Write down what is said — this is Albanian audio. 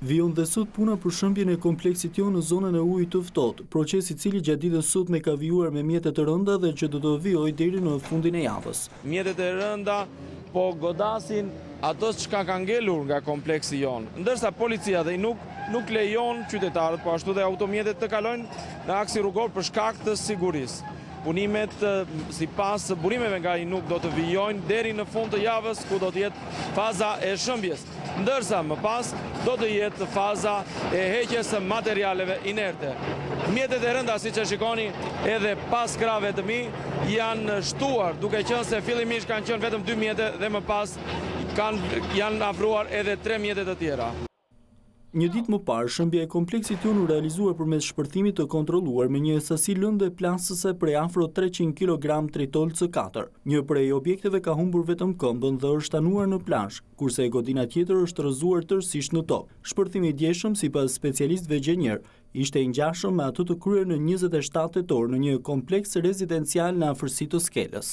Vijon dhe sot puna për shëmbjen e kompleksit jo në zonën e ujit të ftohtë, proces i cili gjatë ditës sotme ka vijuar me mjete të rënda dhe që do të vijojë deri në fundin e javës. Mjetet e rënda po godasin ato që ka ngelur nga kompleksi jonë, ndërsa policia dhe nuk lejon qytetarët, po ashtu dhe automjetet të kalojnë në aksi rrugor për shkak të sigurisë. Punimet sipas burimeve nga INUK do të vijojnë deri në fund të javës ku do të jetë faza e shëmbjes, ndërsa më pas do të jetë faza e heqjes së materialeve inerte. Mjetet e rënda, siç e shikoni, edhe pas krave të mi janë shtuar, duke qenë se fillimisht kanë qenë vetëm 2 mjete dhe më pas janë afruar edhe 3 mjete të tjera. Një ditë më parë, shëmbja e kompleksit jonë u realizuar përmes shpërthimit të kontrolluar me një sasi lëndë plasëse prej afro 300 kg tritol C4. Një prej objekteve ka humbur vetëm këmbën dhe është tanuar në plazh, kurse e godina tjetër është rrëzuar tërësisht në tokë. Shpërthimi i djeshëm, sipas specialistëve gjenjer, ishte i ngjashëm me atë të kryer në 27 tetor në një kompleks rezidencial në afërsi të Skelës.